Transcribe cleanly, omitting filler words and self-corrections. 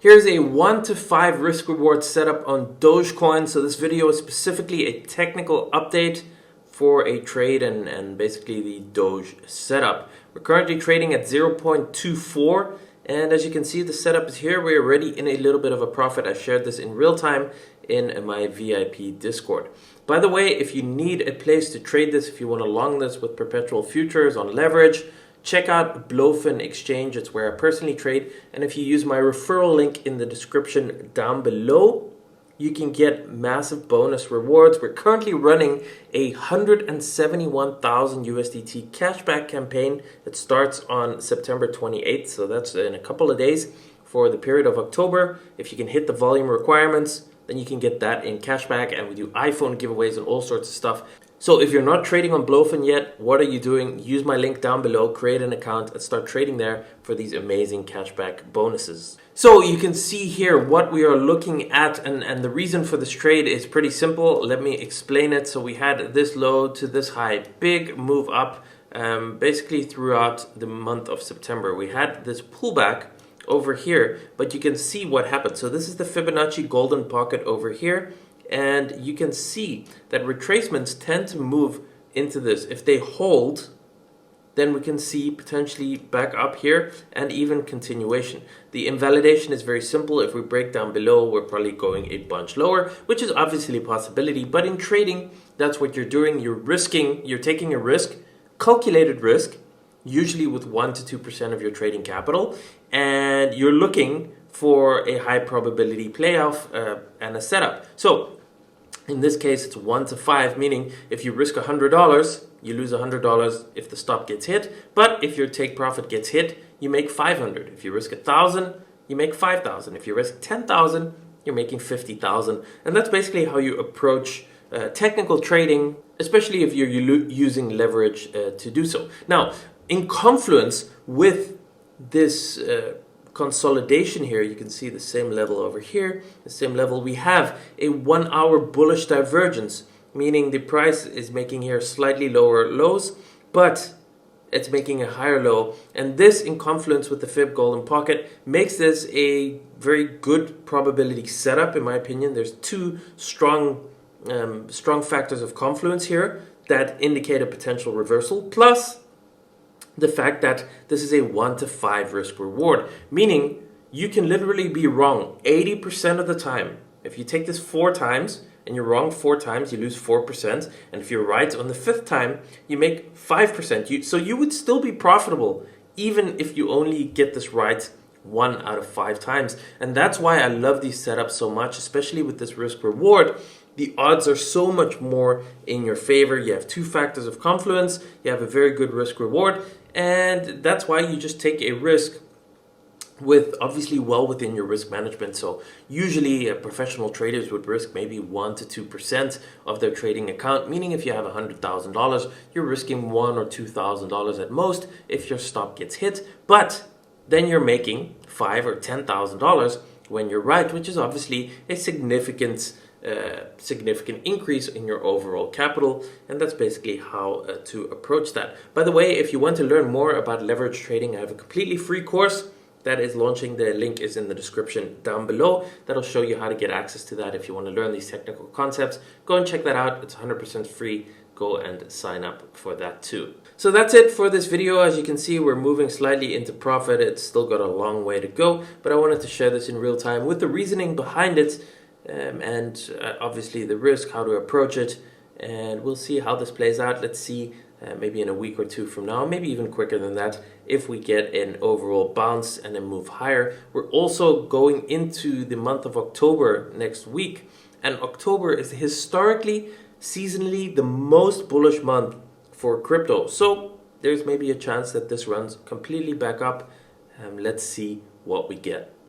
Here's a 1 to 5 risk reward setup on Dogecoin. So this video is specifically a technical update for a trade and basically the Doge setup. We're currently trading at 0.24, and as you can see, the setup is here. We're already in a little bit of a profit. I shared this in real time in my VIP Discord. By the way, if you need a place to trade this, if you want to long this with perpetual futures on leverage, check out BLOFIN exchange. It's where I personally trade, and if you use my referral link in the description down below, you can get massive bonus rewards. We're currently running a 171,000 USDT cashback campaign that starts on September 28th, so that's in a couple of days for the period of October. If you can hit the volume requirements, then you can get that in cashback, and we do iPhone giveaways and all sorts of stuff. So if you're not trading on BLOFIN yet, what are you doing? Use my link down below, create an account, and start trading there for these amazing cashback bonuses. So you can see here what we are looking at, and the reason for this trade is pretty simple. Let me explain it. So we had this low to this high, big move up basically throughout the month of September. We had this pullback over here, but you can see what happened. So this is the Fibonacci golden pocket over here. And you can see that retracements tend to move into this. If they hold, then we can see potentially back up here and even continuation. The invalidation is very simple. If we break down below, we're probably going a bunch lower, which is obviously a possibility. But in trading, that's what you're doing. You're risking, you're taking a risk, calculated risk, usually with 1 to 2% of your trading capital, and you're looking for a high probability playoff and a setup. So in this case, it's 1 to 5, meaning if you risk $100, you lose $100 if the stop gets hit. But if your take profit gets hit, you make 500. If you risk 1,000, you make 5,000. If you risk 10,000, you're making 50,000. And that's basically how you approach technical trading, especially if you're using leverage to do so. Now, in confluence with this consolidation here, you can see the same level over here, the same level. We have a 1 hour bullish divergence, meaning the price is making here slightly lower lows, but it's making a higher low. And this, in confluence with the Fib golden pocket, makes this a very good probability setup, in my opinion. There's two strong factors of confluence here that indicate a potential reversal, plus the fact that this is a 1 to 5 risk reward, meaning you can literally be wrong 80% of the time. If you take this 4 times and you're wrong 4 times, you lose 4%. And if you're right on the 5th time, you make 5%. So you would still be profitable even if you only get this right 1 out of 5 times. And that's why I love these setups so much, especially with this risk reward. The odds are so much more in your favor. You have 2 factors of confluence. You have a very good risk reward. And that's why you just take a risk with obviously well within your risk management. So usually professional traders would risk maybe 1 to 2% of their trading account, meaning if you have $100,000, you're risking $1,000 or $2,000 at most if your stop gets hit. But then you're making $5,000 or $10,000 when you're right, which is obviously a significant increase in your overall capital, and that's basically how to approach that. By the way, if you want to learn more about leverage trading, I have a completely free course that is launching. The link is in the description down below. That'll show you how to get access to that if you want to learn these technical concepts. Go and check that out. It's 100% free. Go and sign up for that too. So that's it for this video. As you can see, we're moving slightly into profit. It's still got a long way to go, but I wanted to share this in real time with the reasoning behind it. And obviously the risk, how to approach it, and we'll see how this plays out. Let's see maybe in a week or 2 from now, maybe even quicker than that, if we get an overall bounce and then move higher. We're also going into the month of October next week, and October is historically, seasonally, the most bullish month for crypto. So there's maybe a chance that this runs completely back up. Let's see what we get.